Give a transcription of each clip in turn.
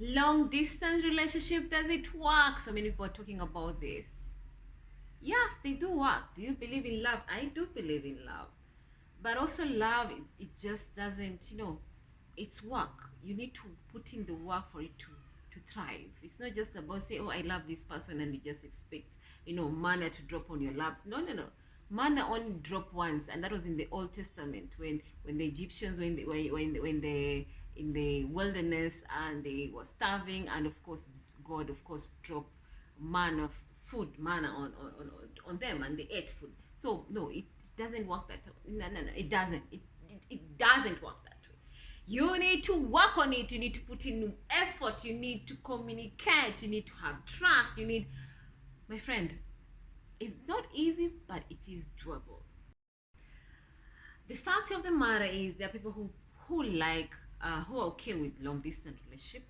Long distance relationship, does it work? So many people are talking about this. Yes, they do work. Do you believe in love? I do believe in love. But also love, it just doesn't, it's work. You need to put in the work for it to thrive. It's not just about say, oh, I love this person and you just expect, manna to drop on your laps. No, no, no. Manna only dropped once, and that was in the Old Testament when the Egyptians when they in the wilderness and they were starving, and of course God of course dropped manna manna on them, and they ate food. So no, it doesn't work that way. No, no, no, it doesn't. It doesn't work that way. You need to work on it. You need to put in effort. You need to communicate. You need to have trust. You need, my friend, it's not easy, but it is doable. The fact of the matter is there are people who are okay with long distance relationship,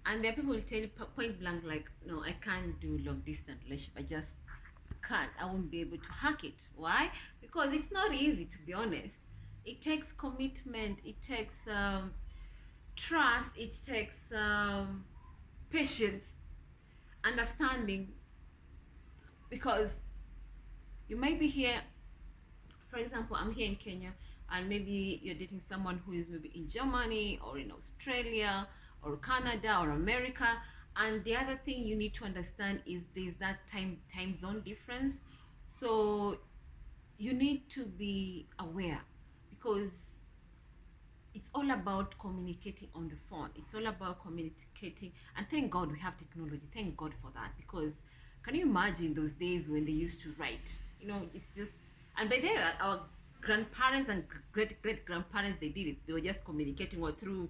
and there are people who tell you point blank like, no, I can't do long distance relationship. I just can't. I won't be able to hack it. Why? Because it's not easy, to be honest. It takes commitment. It takes trust. It takes patience, understanding, because you might be here. For example, I'm here in Kenya, and maybe you're dating someone who is maybe in Germany or in Australia or Canada or America. And the other thing you need to understand is there's that time zone difference. So you need to be aware, because it's all about communicating on the phone. It's all about communicating, and thank God we have technology. Thank God for that, because can you imagine those days when they used to write? It's just, and by then our grandparents and great grandparents, they did it. They were just communicating or through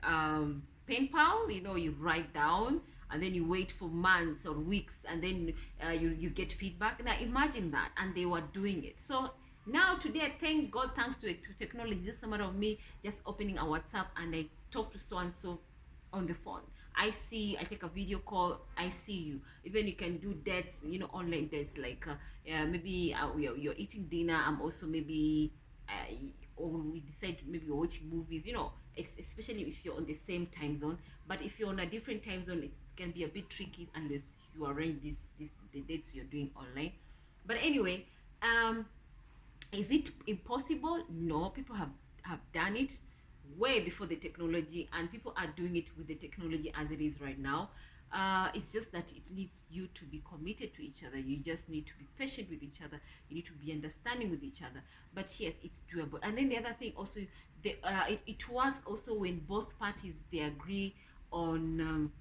pen pal. You write down and then you wait for months or weeks, and then you get feedback. Now imagine that, and they were doing it. So now today, thank God, thanks to technology, it's just a matter of me just opening a WhatsApp and I talk to so and so on the phone. I take a video call, I see you. Even you can do dates, online dates, like maybe you're eating dinner. I'm also maybe, or we decide maybe we're watching movies, especially if you're on the same time zone. But if you're on a different time zone, it can be a bit tricky unless you arrange the dates you're doing online. But anyway, is it impossible? No, people have done it way before the technology, and people are doing it with the technology as it is right now. It's just that it needs you to be committed to each other. You just need to be patient with each other. You need to be understanding with each other. But yes, it's doable. And then the other thing also, it works also when both parties they agree on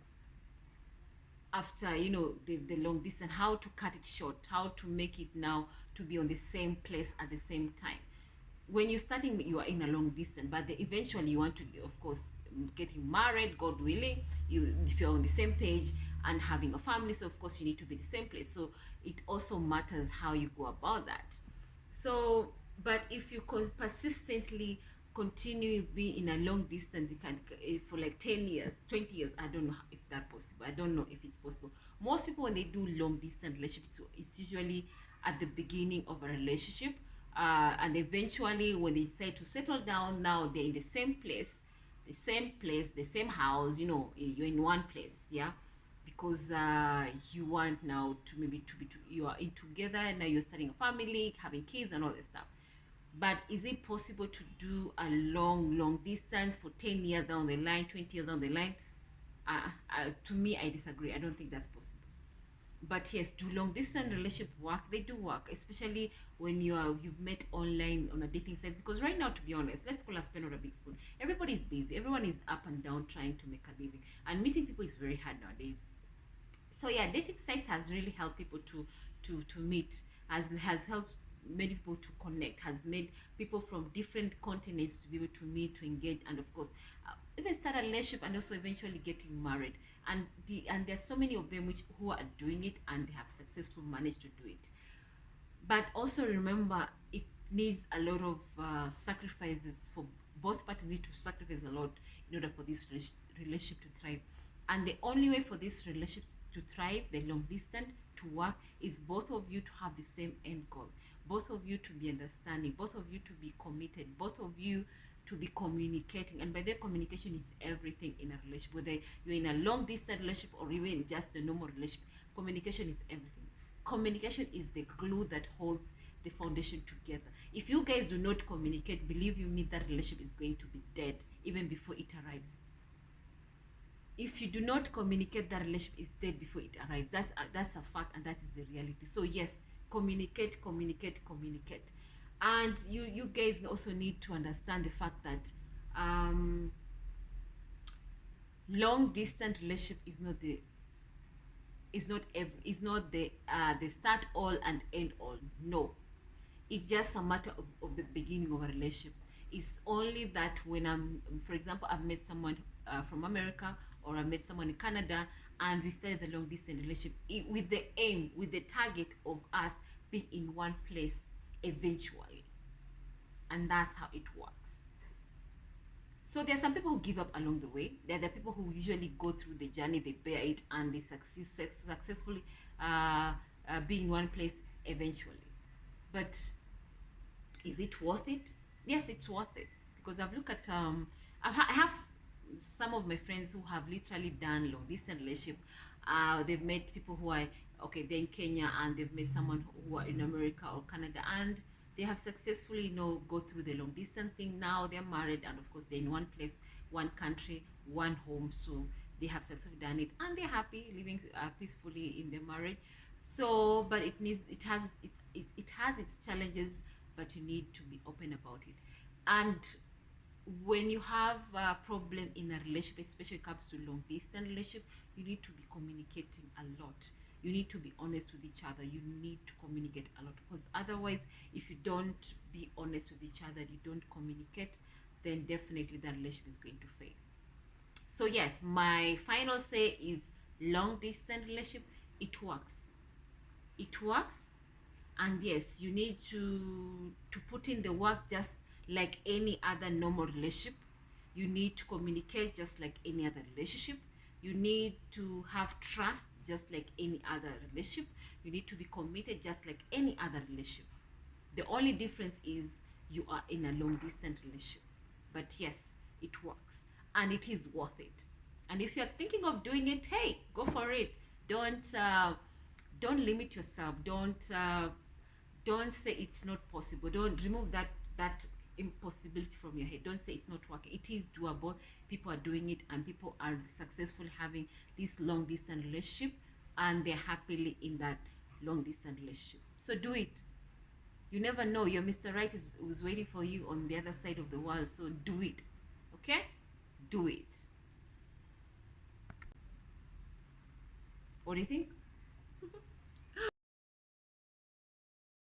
after the long distance, how to cut it short, how to make it now to be on the same place at the same time. When you're starting, you are in a long distance, but eventually you want to, of course, getting married, God willing, if you're on the same page and having a family, so of course you need to be the same place. So it also matters how you go about that. So, but if you persistently continue be in a long distance, you can for like 10 years, 20 years. I don't know if that's possible. I don't know if it's possible. Most people, when they do long distance relationships, it's usually at the beginning of a relationship, and eventually when they decide to settle down, now they're in the same house. You're in one place, yeah, because you want now to maybe you are in together, now you're starting a family, having kids and all this stuff. But is it possible to do a long distance for 10 years down the line, 20 years down the line? To me, I disagree. I don't think that's possible. But yes, do long distance relationship work? They do work, especially when you've met online on a dating site. Because right now, to be honest, let's call a pen or a big spoon. Everybody's busy. Everyone is up and down trying to make a living, and meeting people is very hard nowadays. So yeah, dating sites has really helped people to meet, has helped many people to connect, has made people from different continents to be able to meet, to engage, and of course even start a relationship, and also eventually getting married. And there's so many of them who are doing it, and they have successfully managed to do it. But also remember, it needs a lot of sacrifices. For both parties need to sacrifice a lot in order for this relationship to thrive. And the only way for this relationship to thrive, the long distance to work, is both of you to have the same end goal, both of you to be understanding, both of you to be committed, both of you to be communicating. And by the way, communication is everything in a relationship, whether you're in a long distance relationship or even just a normal relationship. Communication is everything. Communication is the glue that holds the foundation together. If you guys do not communicate, believe you me, that relationship is going to be dead even before it arrives. If you do not communicate, that relationship is dead before it arrives. That's a fact, and that is the reality. So yes, communicate, communicate, communicate. And you guys also need to understand the fact that long distance relationship is not the start all and end all. No, it's just a matter of the beginning of a relationship. It's only that when for example, I've met someone from America, or I met someone in Canada, and we started the long distance relationship with the aim, with the target of us being in one place eventually. And that's how it works. So there are some people who give up along the way. There are the people who usually go through the journey, they bear it, and they successfully be in one place eventually. But is it worth it? Yes, it's worth it, because I've looked at I have some of my friends who have literally done long distance relationship. They've met people who are they're in Kenya, and they've met someone who are in America or Canada, and they have successfully go through the long distance thing. Now they're married, and of course they're in one place, one country, one home. So they have successfully done it, and they're happy living peacefully in their marriage. So but it has its challenges, but you need to be open about it. And when you have a problem in a relationship, especially when it comes to long distance relationship, you need to be communicating a lot. You need to be honest with each other. You need to communicate a lot, because otherwise, if you don't be honest with each other, you don't communicate, then definitely that relationship is going to fail. So yes, my final say is long distance relationship, it works. It works. And yes, you need to put in the work, just like any other normal relationship. You need to communicate just like any other relationship. You need to have trust just like any other relationship. You need to be committed just like any other relationship. The only difference is you are in a long distance relationship. But yes, it works, and it is worth it. And if you're thinking of doing it, hey, go for it. Don't limit yourself. Don't say it's not possible. Don't remove that impossibility from your head. Don't say it's not working. It is doable. People are doing it, and people are successfully having this long distance relationship, and they're happily in that long distance relationship. So do it. You never know, your Mr. Right is waiting for you on the other side of the world. So do it. Okay, do it. What do you think?